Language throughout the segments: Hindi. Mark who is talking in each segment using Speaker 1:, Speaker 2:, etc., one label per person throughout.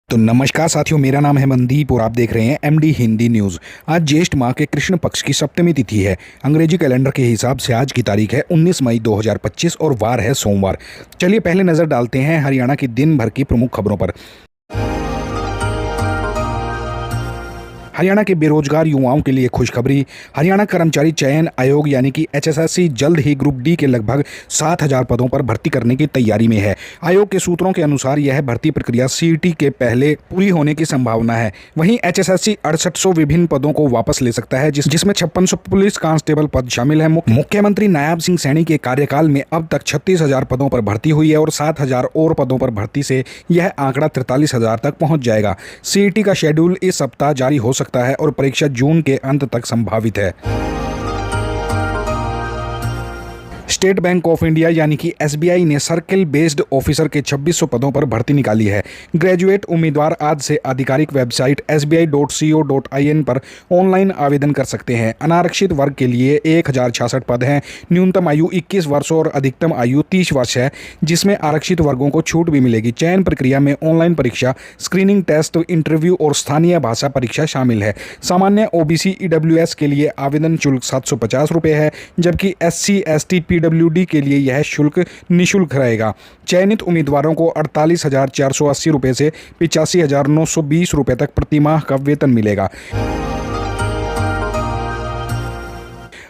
Speaker 1: तो नमस्कार साथियों, मेरा नाम है मनदीप और आप देख रहे हैं एमडी हिंदी न्यूज़। आज ज्येष्ठ माह के कृष्ण पक्ष की सप्तमी तिथि है। अंग्रेजी कैलेंडर के हिसाब से आज की तारीख है 19 मई 2025 और वार है सोमवार। चलिए पहले नज़र डालते हैं हरियाणा की दिन भर की प्रमुख खबरों पर। हरियाणा के बेरोजगार युवाओं के लिए खुशखबरी। हरियाणा कर्मचारी चयन आयोग यानी कि एचएसएससी जल्द ही ग्रुप डी के लगभग 7,000 पदों पर भर्ती करने की तैयारी में है। आयोग के सूत्रों के अनुसार यह भर्ती प्रक्रिया सीईटी के पहले पूरी होने की संभावना है। वहीं एचएसएससी 6800 विभिन्न पदों को वापस ले सकता है, जिसमें 5600 पुलिस कांस्टेबल पद शामिल है। मुख्यमंत्री नायब सिंह सैनी के कार्यकाल में अब तक 36,000 पदों पर भर्ती हुई है और 7,000 और पदों पर भर्ती से यह आंकड़ा 43,000 तक पहुंच जाएगा। सीईटी का शेड्यूल इस सप्ताह जारी हो सकता है और परीक्षा जून के अंत तक संभावित है। स्टेट बैंक ऑफ इंडिया यानी कि एसबीआई ने सर्किल बेस्ड ऑफिसर के 2600 पदों पर भर्ती निकाली है। ग्रेजुएट उम्मीदवार आज से आधिकारिक वेबसाइट sbi.co.in पर ऑनलाइन आवेदन कर सकते हैं। अनारक्षित वर्ग के लिए 1066 पद हैं। न्यूनतम आयु 21 वर्ष और अधिकतम आयु 30 वर्ष है, जिसमें आरक्षित वर्गों को छूट भी मिलेगी। चयन प्रक्रिया में ऑनलाइन परीक्षा, स्क्रीनिंग टेस्ट, इंटरव्यू और स्थानीय भाषा परीक्षा शामिल है। सामान्य ओबीसी ईडब्ल्यूएस के लिए आवेदन शुल्क 750 रुपये है, जबकि SC ST PWD के लिए यह शुल्क निःशुल्क रहेगा। चयनित उम्मीदवारों को 48,480 रुपये से 85,920 रुपये तक प्रतिमाह का वेतन मिलेगा।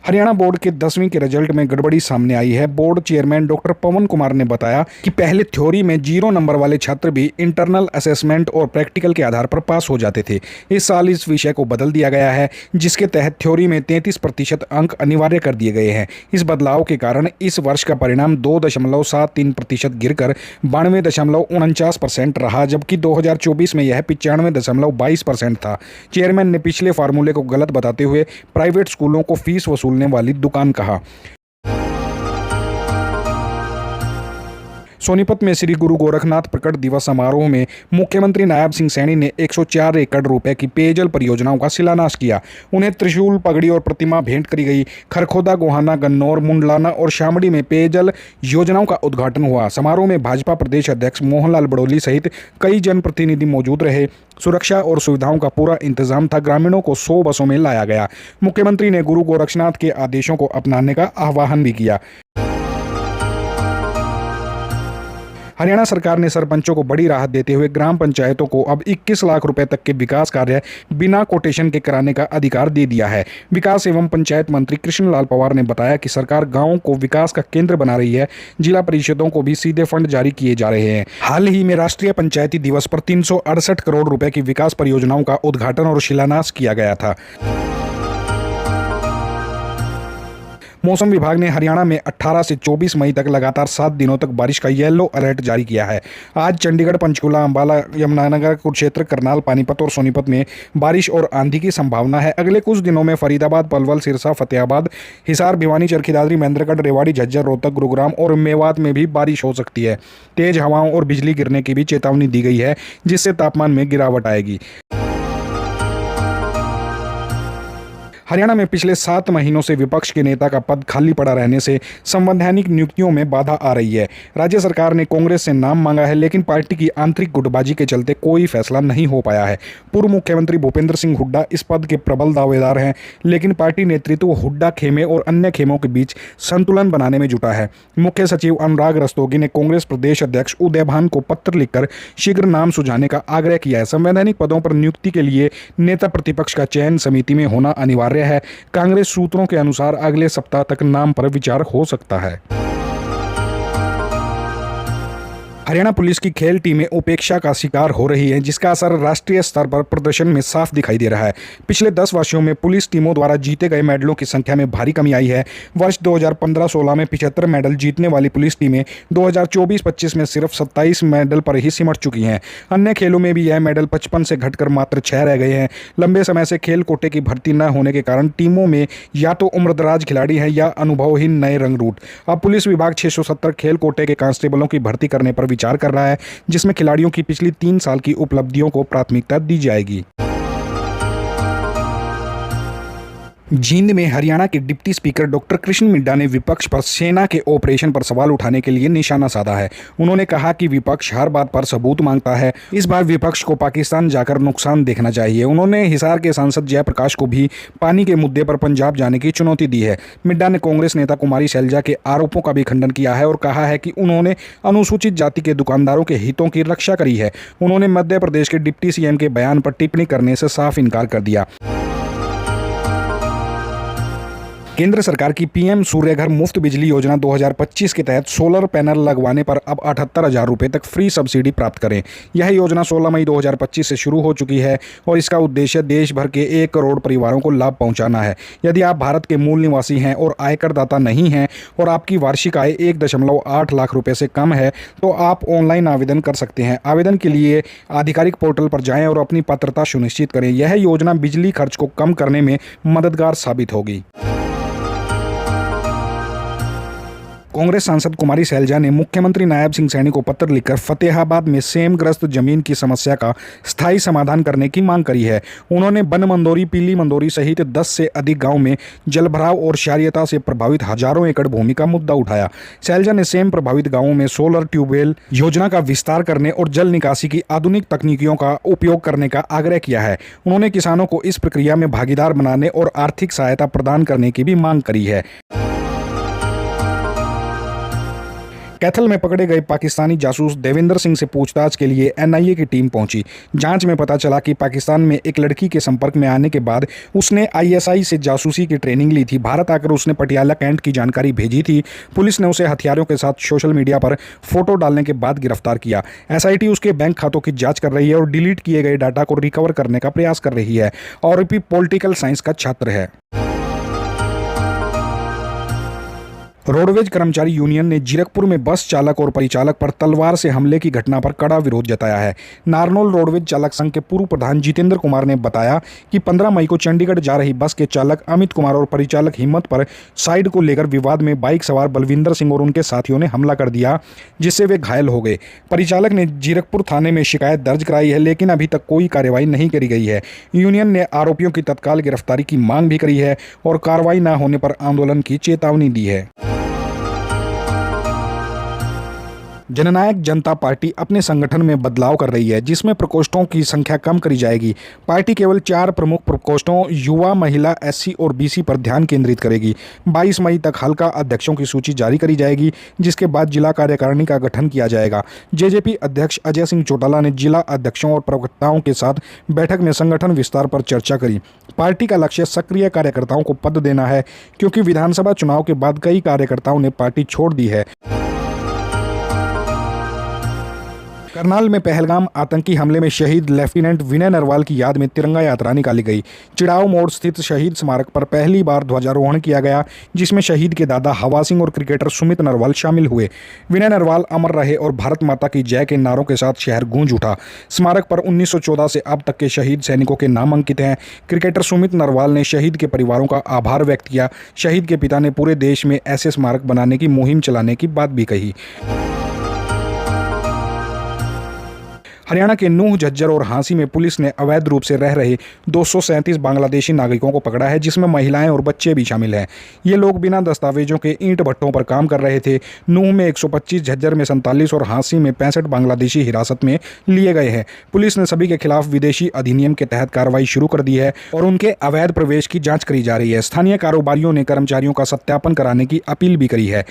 Speaker 1: हरियाणा बोर्ड के 10वीं के रिजल्ट में गड़बड़ी सामने आई है। बोर्ड चेयरमैन डॉक्टर पवन कुमार ने बताया कि पहले थ्योरी में 0 नंबर वाले छात्र भी इंटरनल असेसमेंट और प्रैक्टिकल के आधार पर पास हो जाते थे। इस साल इस विषय को बदल दिया गया है, जिसके तहत थ्योरी में 33% अंक अनिवार्य कर दिए गए हैं। इस बदलाव के कारण इस वर्ष का परिणाम 2.73% गिरकर 92.49% रहा, जबकि 2024 में यह 95.22% था। चेयरमैन ने पिछले फार्मूले को गलत बताते हुए प्राइवेट स्कूलों को फीस वसूल वाली दुकान कहा। सोनीपत में श्री गुरु गोरखनाथ प्रकट दिवस समारोह में मुख्यमंत्री नायब सिंह सैनी ने 104 एकड़ रुपए की पेयजल परियोजनाओं का शिलान्यास किया। उन्हें त्रिशूल, पगड़ी और प्रतिमा भेंट करी गई। खरखोदा, गोहाना, गन्नौर, मुंडलाना और शामड़ी में पेयजल योजनाओं का उद्घाटन हुआ। समारोह में भाजपा प्रदेश अध्यक्ष मोहनलाल बड़ोली सहित कई जनप्रतिनिधि मौजूद रहे। सुरक्षा और सुविधाओं का पूरा इंतजाम था। ग्रामीणों को 100 बसों में लाया गया। मुख्यमंत्री ने गुरु गोरखनाथ के आदेशों को अपनाने का आह्वान भी किया। हरियाणा सरकार ने सरपंचों को बड़ी राहत देते हुए ग्राम पंचायतों को अब 21 लाख रुपए तक के विकास कार्य बिना कोटेशन के कराने का अधिकार दे दिया है। विकास एवं पंचायत मंत्री कृष्णलाल पंवार ने बताया कि सरकार गांवों को विकास का केंद्र बना रही है। जिला परिषदों को भी सीधे फंड जारी किए जा रहे हैं। हाल ही में राष्ट्रीय पंचायती दिवस पर 368 करोड़ रुपए की विकास परियोजनाओं का उद्घाटन और शिलान्यास किया गया था। मौसम विभाग ने हरियाणा में 18 से 24 मई तक लगातार 7 दिनों तक बारिश का येलो अलर्ट जारी किया है। आज चंडीगढ़, पंचकुला, अंबाला, यमुनानगर, कुरुक्षेत्र, करनाल, पानीपत और सोनीपत में बारिश और आंधी की संभावना है। अगले कुछ दिनों में फरीदाबाद, पलवल, सिरसा, फतेहाबाद, हिसार, भिवानी, चरखी दादरी, महेंद्रगढ़, रेवाड़ी, झज्जर, रोहतक, गुरुग्राम और मेवात में भी बारिश हो सकती है। तेज हवाओं और बिजली गिरने की भी चेतावनी दी गई है, जिससे तापमान में गिरावट आएगी। हरियाणा में पिछले 7 महीनों से विपक्ष के नेता का पद खाली पड़ा रहने से संवैधानिक नियुक्तियों में बाधा आ रही है। राज्य सरकार ने कांग्रेस से नाम मांगा है, लेकिन पार्टी की आंतरिक गुटबाजी के चलते कोई फैसला नहीं हो पाया है। पूर्व मुख्यमंत्री भूपेंद्र सिंह हुड्डा इस पद के प्रबल दावेदार हैं, लेकिन पार्टी नेतृत्व हुड्डा खेमे और अन्य खेमों के बीच संतुलन बनाने में जुटा है। मुख्य सचिव अनुराग रस्तोगी ने कांग्रेस प्रदेश अध्यक्ष उदय भान को पत्र लिखकर शीघ्र नाम सुझाने का आग्रह किया है। संवैधानिक पदों पर नियुक्ति के लिए नेता प्रतिपक्ष का चयन समिति में होना अनिवार्य है। कांग्रेस सूत्रों के अनुसार अगले सप्ताह तक नाम पर विचार हो सकता है। हरियाणा पुलिस की खेल टीमें उपेक्षा का शिकार हो रही हैं, जिसका असर राष्ट्रीय स्तर पर प्रदर्शन में साफ दिखाई दे रहा है। पिछले 10 वर्षों में पुलिस टीमों द्वारा जीते गए मेडलों की संख्या में भारी कमी आई है। वर्ष 2015-16 में 75 मेडल जीतने वाली पुलिस टीमें 2024-25 में सिर्फ 27 मेडल पर ही सिमट चुकी हैं। अन्य खेलों में भी यह मेडल 55 से घटकर मात्र 6 रह गए हैं। लंबे समय से खेल कोटे की भर्ती न होने के कारण टीमों में या तो उम्रदराज खिलाड़ी हैं या अनुभवहीन नए रंगरूट। अब पुलिस विभाग 670 खेल कोटे के कांस्टेबलों की भर्ती करने पर विचार कर रहा है, जिसमें खिलाड़ियों की पिछली 3 साल की उपलब्धियों को प्राथमिकता दी जाएगी। जींद में हरियाणा के deputy speaker doctor Krishna Midda ने विपक्ष पर सेना के ऑपरेशन पर सवाल उठाने के लिए निशाना साधा है। उन्होंने कहा कि विपक्ष हर बात पर सबूत मांगता है, इस बार विपक्ष को पाकिस्तान जाकर नुकसान देखना चाहिए। उन्होंने हिसार के सांसद जयप्रकाश को भी पानी के मुद्दे पर पंजाब जाने की चुनौती दी है। मिड्डा ने कांग्रेस नेता कुमारी शैलजा के आरोपों का भी खंडन किया है और कहा है कि उन्होंने अनुसूचित जाति के दुकानदारों के हितों की रक्षा करी है। उन्होंने मध्य प्रदेश के डिप्टी सीएम के बयान पर टिप्पणी करने से साफ इनकार कर दिया। केंद्र सरकार की पीएम सूर्यघर मुफ्त बिजली योजना 2025 के तहत सोलर पैनल लगवाने पर अब 78,000 रुपये तक फ्री सब्सिडी प्राप्त करें। यह योजना 16 मई 2025 से शुरू हो चुकी है और इसका उद्देश्य देश भर के 1 करोड़ परिवारों को लाभ पहुंचाना है। यदि आप भारत के मूल निवासी हैं और आयकरदाता नहीं हैं और आपकी वार्षिक आय 1.8 लाख रुपये से कम है तो आप ऑनलाइन आवेदन कर सकते हैं। आवेदन के लिए आधिकारिक पोर्टल पर जाएं और अपनी पात्रता सुनिश्चित करें। यह योजना बिजली खर्च को कम करने में मददगार साबित होगी। कांग्रेस सांसद कुमारी शैलजा ने मुख्यमंत्री नायब सिंह सैनी को पत्र लिखकर फतेहाबाद में सेमग्रस्त जमीन की समस्या का स्थायी समाधान करने की मांग करी है। उन्होंने बन मंदोरी, पीली मंदोरी सहित 10 से अधिक गांव में जलभराव और क्षारीयता से प्रभावित हजारों एकड़ भूमि का मुद्दा उठाया। शैलजा ने सेम प्रभावित गांवों में सोलर ट्यूबवेल योजना का विस्तार करने और जल निकासी की आधुनिक तकनीकियों का उपयोग करने का आग्रह किया है। उन्होंने किसानों को इस प्रक्रिया में भागीदार बनाने और आर्थिक सहायता प्रदान करने की भी मांग करी है। कैथल में पकड़े गए पाकिस्तानी जासूस देवेंद्र सिंह से पूछताछ के लिए एनआईए की टीम पहुंची। जांच में पता चला कि पाकिस्तान में एक लड़की के संपर्क में आने के बाद उसने आईएसआई से जासूसी की ट्रेनिंग ली थी। भारत आकर उसने पटियाला कैंट की जानकारी भेजी थी। पुलिस ने उसे हथियारों के साथ सोशल मीडिया पर फोटो डालने के बाद गिरफ्तार किया। एसआईटी उसके बैंक खातों की जाँच कर रही है और डिलीट किए गए डाटा को रिकवर करने का प्रयास कर रही है। आरोपी पॉलिटिकल साइंस का छात्र है। रोडवेज कर्मचारी यूनियन ने जीरकपुर में बस चालक और परिचालक पर तलवार से हमले की घटना पर कड़ा विरोध जताया है। नारनौल रोडवेज चालक संघ के पूर्व प्रधान जितेंद्र कुमार ने बताया कि 15 मई को चंडीगढ़ जा रही बस के चालक अमित कुमार और परिचालक हिम्मत पर साइड को लेकर विवाद में बाइक सवार बलविंदर सिंह और उनके साथियों ने हमला कर दिया, जिससे वे घायल हो गए। परिचालक ने जीरकपुर थाने में शिकायत दर्ज कराई है, लेकिन अभी तक कोई कार्रवाई नहीं करी गई है। यूनियन ने आरोपियों की तत्काल गिरफ्तारी की मांग भी करी है और कार्रवाई न होने पर आंदोलन की चेतावनी दी है। जननायक जनता पार्टी अपने संगठन में बदलाव कर रही है, जिसमें प्रकोष्ठों की संख्या कम करी जाएगी। पार्टी केवल 4 प्रमुख प्रकोष्ठों युवा, महिला, एससी और बीसी पर ध्यान केंद्रित करेगी। 22 मई तक हल्का अध्यक्षों की सूची जारी करी जाएगी, जिसके बाद जिला कार्यकारिणी का गठन किया जाएगा। जेजेपी अध्यक्ष अजय सिंह चौटाला ने जिला अध्यक्षों और प्रवक्ताओं के साथ बैठक में संगठन विस्तार पर चर्चा करी। पार्टी का लक्ष्य सक्रिय कार्यकर्ताओं को पद देना है, क्योंकि विधानसभा चुनाव के बाद कई कार्यकर्ताओं ने पार्टी छोड़ दी है। करनाल में पहलगाम आतंकी हमले में शहीद लेफ्टिनेंट विनय नरवाल की याद में तिरंगा यात्रा निकाली गई। चिड़ाव मोड़ स्थित शहीद स्मारक पर पहली बार ध्वजारोहण किया गया, जिसमें शहीद के दादा हवा सिंह और क्रिकेटर सुमित नरवाल शामिल हुए। विनय नरवाल अमर रहे और भारत माता की जय के नारों के साथ शहर गूंज उठा। स्मारक पर 1914 से अब तक के शहीद सैनिकों के नाम अंकित हैं। क्रिकेटर सुमित नरवाल ने शहीद के परिवारों का आभार व्यक्त किया। शहीद के पिता ने पूरे देश में ऐसे स्मारक बनाने की मुहिम चलाने की बात भी कही। हरियाणा के नूह, झज्जर और हांसी में पुलिस ने अवैध रूप से रह रहे 237 बांग्लादेशी नागरिकों को पकड़ा है, जिसमें महिलाएं और बच्चे भी शामिल हैं। ये लोग बिना दस्तावेजों के ईंट भट्टों पर काम कर रहे थे। नूह में 125, झज्जर में 47 और हांसी में 65 बांग्लादेशी हिरासत में लिए गए हैं। पुलिस ने सभी के खिलाफ विदेशी अधिनियम के तहत कार्रवाई शुरू कर दी है और उनके अवैध प्रवेश की जाँच करी जा रही है। स्थानीय कारोबारियों ने कर्मचारियों का सत्यापन कराने की अपील भी करी है।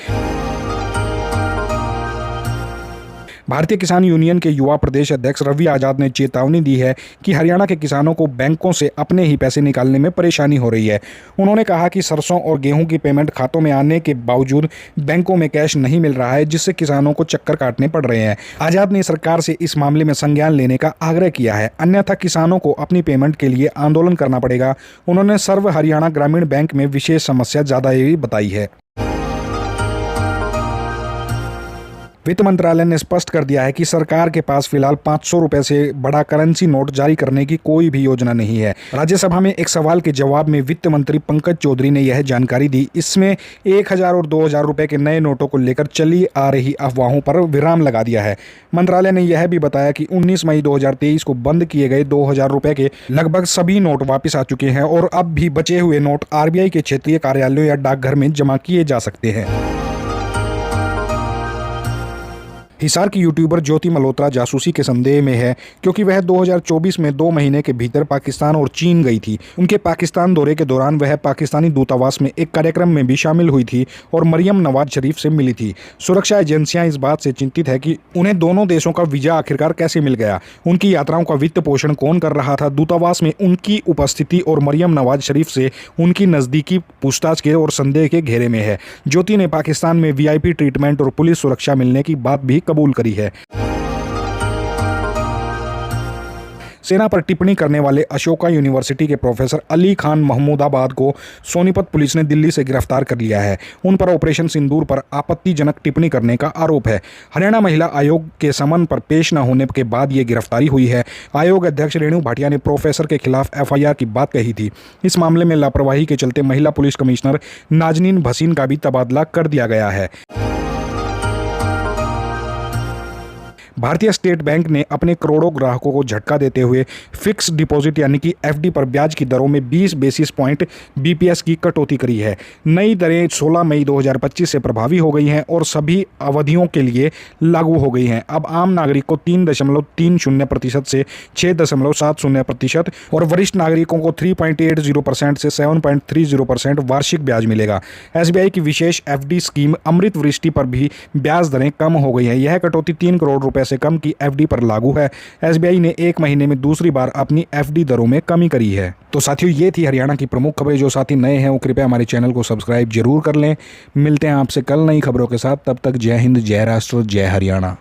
Speaker 1: भारतीय किसान यूनियन के युवा प्रदेश अध्यक्ष रवि आजाद ने चेतावनी दी है कि हरियाणा के किसानों को बैंकों से अपने ही पैसे निकालने में परेशानी हो रही है। उन्होंने कहा कि सरसों और गेहूं की पेमेंट खातों में आने के बावजूद बैंकों में कैश नहीं मिल रहा है, जिससे किसानों को चक्कर काटने पड़ रहे हैं। आजाद ने सरकार से इस मामले में संज्ञान लेने का आग्रह किया है, अन्यथा किसानों को अपनी पेमेंट के लिए आंदोलन करना पड़ेगा। उन्होंने सर्व हरियाणा ग्रामीण बैंक में विशेष समस्या ज़्यादा बताई है। वित्त मंत्रालय ने स्पष्ट कर दिया है कि सरकार के पास फिलहाल 500 रुपए से बड़ा करेंसी नोट जारी करने की कोई भी योजना नहीं है। राज्यसभा में एक सवाल के जवाब में वित्त मंत्री पंकज चौधरी ने यह जानकारी दी। इसमें 1000 और 2000 रुपए के नए नोटों को लेकर चली आ रही अफवाहों पर विराम लगा दिया है। मंत्रालय ने यह भी बताया कि 19 मई 2023 को बंद किए गए 2000 रुपए के लगभग सभी नोट वापस आ चुके हैं और अब भी बचे हुए नोट आरबीआई के क्षेत्रीय कार्यालयों या डाकघर में जमा किए जा सकते हैं। हिसार की यूट्यूबर ज्योति मल्होत्रा जासूसी के संदेह में है क्योंकि वह 2024 में 2 महीने के भीतर पाकिस्तान और चीन गई थी। उनके पाकिस्तान दौरे के दौरान वह पाकिस्तानी दूतावास में एक कार्यक्रम में भी शामिल हुई थी और मरियम नवाज शरीफ से मिली थी। सुरक्षा एजेंसियां इस बात से चिंतित है कि उन्हें दोनों देशों का वीजा आखिरकार कैसे मिल गया, उनकी यात्राओं का वित्त पोषण कौन कर रहा था। दूतावास में उनकी उपस्थिति और मरियम नवाज शरीफ से उनकी नज़दीकी पूछताछ के और संदेह के घेरे में है। ज्योति ने पाकिस्तान में VIP ट्रीटमेंट और पुलिस सुरक्षा मिलने की बात भी कबूल करी है। सेना पर टिप्पणी करने वाले अशोका यूनिवर्सिटी के प्रोफेसर अली खान महमूदाबाद को सोनीपत पुलिस ने दिल्ली से गिरफ्तार कर लिया है। उन पर ऑपरेशन सिंदूर पर आपत्तिजनक टिप्पणी करने का आरोप है। हरियाणा महिला आयोग के समन पर पेश न होने के बाद ये गिरफ्तारी हुई है। आयोग अध्यक्ष रेणु भाटिया ने प्रोफेसर के खिलाफ FIR की बात कही थी। इस मामले में लापरवाही के चलते महिला पुलिस कमिश्नर नाजनीन भसीन का भी तबादला कर दिया गया है। भारतीय स्टेट बैंक ने अपने करोड़ों ग्राहकों को झटका देते हुए फिक्स डिपॉजिट यानी कि FD पर ब्याज की दरों में 20 बेसिस पॉइंट BPS की कटौती करी है। नई दरें 16 मई 2025 से प्रभावी हो गई हैं और सभी अवधियों के लिए लागू हो गई हैं। अब आम नागरिक को 3.30% से 6.70% और वरिष्ठ नागरिकों को 3.80% से 7.30% वार्षिक ब्याज मिलेगा। SBI की विशेष FD स्कीम अमृत वृष्टि पर भी ब्याज दरें कम हो गई हैं। यह कटौती 3 करोड़ रुपए से कम की FD पर लागू है। SBI ने एक महीने में दूसरी बार अपनी FD दरों में कमी करी है। तो साथियों, ये थी हरियाणा की प्रमुख खबरें। जो साथी नए हैं वो कृपया हमारे चैनल को सब्सक्राइब जरूर कर लें। मिलते हैं आपसे कल नई खबरों के साथ। तब तक जय हिंद, जय राष्ट्र, जय हरियाणा।